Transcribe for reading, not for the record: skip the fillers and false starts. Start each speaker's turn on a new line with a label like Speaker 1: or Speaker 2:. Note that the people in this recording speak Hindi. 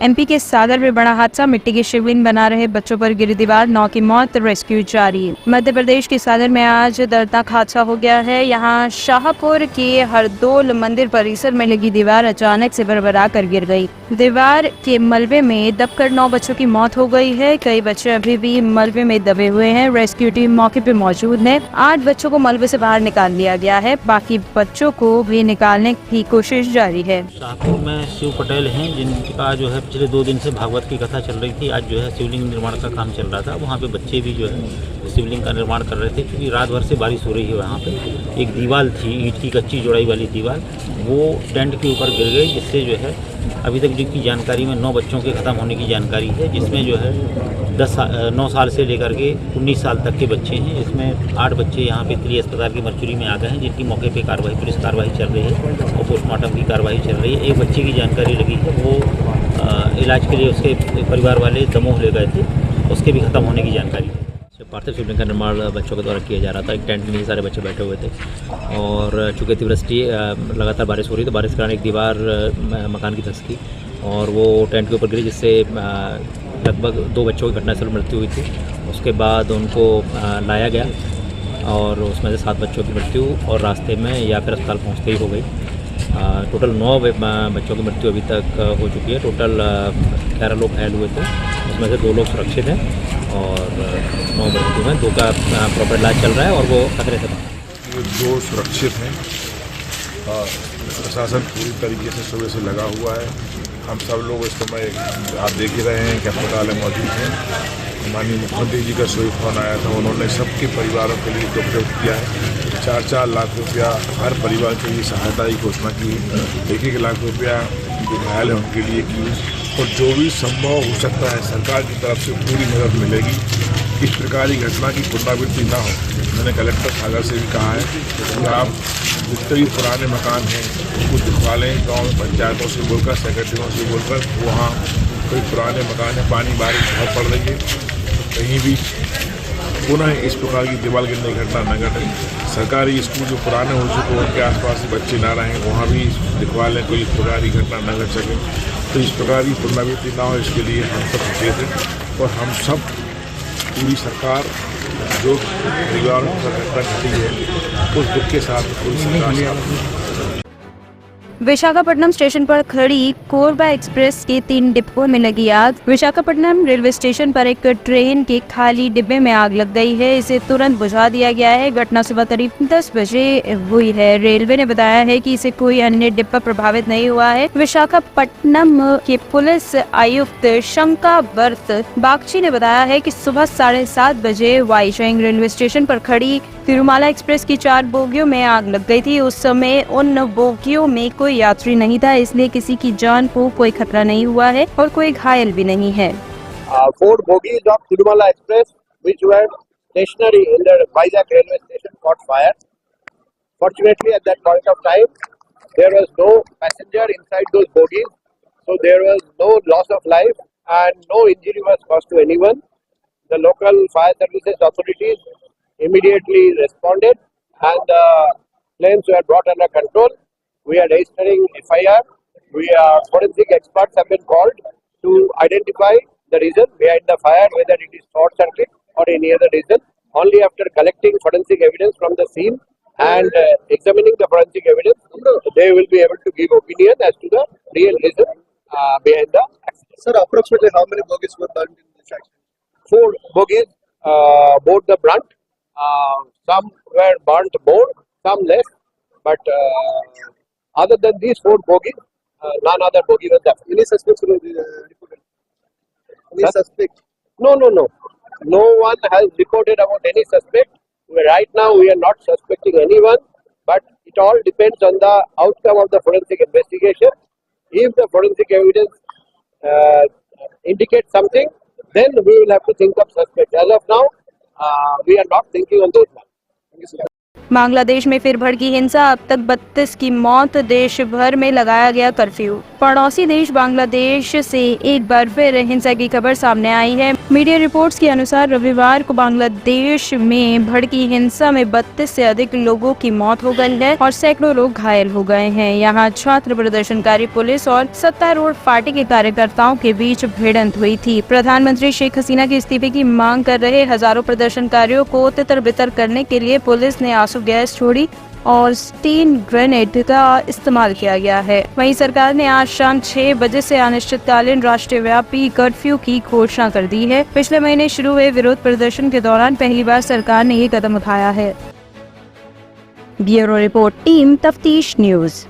Speaker 1: एमपी के सागर में बड़ा हादसा, मिट्टी की शिवलिंग बना रहे बच्चों पर गिरी दीवार, 9 की मौत, रेस्क्यू जारी। मध्य प्रदेश के सागर में आज दर्दनाक हादसा हो गया है। यहाँ शाहपुर के हरदोल मंदिर परिसर में लगी दीवार अचानक से भरभरा कर गिर गई। दीवार के मलबे में दबकर 9 बच्चों की मौत हो गई है। कई बच्चे अभी भी मलबे में दबे हुए हैं। रेस्क्यू टीम मौके पे मौजूद है। 8 बच्चों को मलबे से बाहर निकाल लिया गया है। बाकी बच्चों को भी निकालने की कोशिश जारी है।
Speaker 2: शाहपुर में शिव पटेल हैं, जिनका जो है पिछले 2 दिन से भागवत की कथा चल रही थी। आज जो है शिवलिंग निर्माण का काम चल रहा था। वहाँ पे बच्चे भी जो है शिवलिंग का निर्माण कर रहे थे, क्योंकि रात भर से बारिश हो रही है। वहाँ पे एक दीवार थी, ईंट की कच्ची जोड़ाई वाली दीवार, वो टेंट के ऊपर गिर गई, जिससे जो है अभी तक जिनकी जानकारी में 9 बच्चों के ख़त्म होने की जानकारी है, जिसमें जो है 9 साल से लेकर के 19 साल तक के बच्चे हैं। इसमें 8 बच्चे यहाँ पे त्रि अस्पताल की मरचुरी में आ गए हैं, जिनकी मौके पे पुलिस कार्रवाई चल रही है और पोस्टमार्टम की कार्रवाई चल रही है। एक बच्चे की जानकारी लगी है, वो इलाज के लिए उसके परिवार वाले दमोह ले गए थे, उसके भी ख़त्म होने की जानकारी है। पार्थिव शिवलिंग का निर्माण बच्चों के द्वारा किया जा रहा था। एक टेंट में ही सारे बच्चे बैठे हुए थे और चूँकि अतिवृष्टि लगातार बारिश हो रही, तो बारिश के कारण एक दीवार मकान की धंसी और वो टेंट के ऊपर गिरी, जिससे लगभग 2 बच्चों की घटनास्थल में मृत्यु हुई थी। उसके बाद उनको लाया गया और उसमें से 7 बच्चों की मृत्यु और रास्ते में या फिर अस्पताल पहुँचते ही हो गई। टोटल 9 बच्चों की मृत्यु अभी तक हो चुकी है। टोटल 11 लोग घायल हुए थे, उसमें से 2 लोग सुरक्षित हैं और 9 मृत्यु हैं। 2 का प्रॉपर इलाज चल रहा है और वो खतरे से बाहर।
Speaker 3: 2 सुरक्षित हैं। प्रशासन पूरी तरीके से सुबह से लगा हुआ है। हम सब लोग इस समय आप देख ही रहे हैं कि अस्पताल में मौजूद हैं। माननीय मुख्यमंत्री जी का सुबह फोन आया था, उन्होंने सबके परिवारों के लिए दुख व्यक्त किया है। 4-4 लाख रुपया हर परिवार के लिए सहायता की घोषणा की है। 1-1 लाख रुपया जो घायल है उनके लिए की और जो भी संभव हो सकता है सरकार की तरफ से पूरी मदद मिलेगी। इस प्रकार की घटना की पुनरावृत्ति ना हो। मैंने कलेक्टर सागर से भी कहा है कि आप जितने भी पुराने मकान हैं उनको दिखवा लें। गाँव में पंचायतों से बोलकर, सेक्रेटरियों से बोलकर, वहाँ कोई पुराने मकान है, पानी बारिश बहुत पड़ रही है, तो कहीं भी पुनः इस प्रकार की दीवार गिरने की घटना न घटे। सरकारी स्कूल जो पुराने हो चुके उनके आसपास बच्चे ना रहें, वहाँ भी दिखवा लें, कोई इस प्रकार की घटना न घट सके। तो इस प्रकार की पुनरावृत्ति ना हो, इसके लिए हम सब सचेत हैं और हम सब पूरी सरकार जो परिवार पर घटना घटी है उस दुख के साथ पूरी सरकार।
Speaker 1: विशाखापट्टनम स्टेशन पर खड़ी कोरबा एक्सप्रेस के 3 डिब्बों में लगी आग। विशाखापट्टनम रेलवे स्टेशन पर एक ट्रेन के खाली डिब्बे में आग लग गई है। इसे तुरंत बुझा दिया गया है। घटना सुबह करीब 10 बजे हुई है। रेलवे ने बताया है कि इसे कोई अन्य डिब्बा प्रभावित नहीं हुआ है। विशाखापट्टनम के पुलिस आयुक्त शंकावर्त बागची ने बताया है कि सुबह 7:30 बजे वाईशंग रेलवे स्टेशन पर खड़ी तिरुमाला एक्सप्रेस की 4 बोगियों में आग लग गई थी। उस समय उन बोगियों में कोई यात्री नहीं था, इसलिए किसी की जान को कोई खतरा नहीं हुआ है और कोई घायल भी नहीं है।
Speaker 4: 4 bogies of Tirumala Express which were stationary in the Vizag railway station caught fire. Fortunately, at that point of time, there was no passenger inside those bogies, so there was no loss of life and no injury was caused to anyone. The local fire services authorities immediately responded and the flames were brought under control. We are registering FIR. Forensic experts have been called to identify the reason behind the fire, whether it is short circuit or any other reason. Only after collecting forensic evidence from the scene and examining the forensic evidence, they will be able to give opinion as to the real reason behind the accident.
Speaker 5: Sir, approximately how many bogies were burned in this accident?
Speaker 4: 4 bogies bore the brunt. Some were burnt more, some less, but other than these 4 bogies, none other bogie was left.
Speaker 5: Any suspects were reported? Any suspect?
Speaker 4: No. No one has reported about any suspect. Right now, we are not suspecting anyone, but it all depends on the outcome of the forensic investigation. If the forensic evidence indicates something, then we will have to think of suspects. As of now, we are not thinking on those lines.
Speaker 1: Bangladesh में फिर भड़की हिंसा, अब तक 32 की मौत, देश भर में लगाया गया कर्फ्यू। पड़ोसी देश बांग्लादेश से एक बार फिर हिंसा की खबर सामने आई है। मीडिया रिपोर्ट्स के अनुसार रविवार को बांग्लादेश में भड़की हिंसा में 32 से अधिक लोगों की मौत हो गई है और सैकड़ों लोग घायल हो गए हैं। यहाँ छात्र प्रदर्शनकारी पुलिस और सत्तारूढ़ पार्टी के कार्यकर्ताओं के बीच भिड़ंत हुई थी। प्रधानमंत्री शेख हसीना के इस्तीफे की मांग कर रहे हजारों प्रदर्शनकारियों को तितर बितर करने के लिए पुलिस ने आंसू गैस छोड़ी और स्टीन ग्रेनेड का इस्तेमाल किया गया है। वहीं सरकार ने आज शाम 6 बजे से अनिश्चितकालीन राष्ट्रव्यापी कर्फ्यू की घोषणा कर दी है। पिछले महीने शुरू हुए विरोध प्रदर्शन के दौरान पहली बार सरकार ने ये कदम उठाया है। ब्यूरो रिपोर्ट, टीम तफ्तीश न्यूज।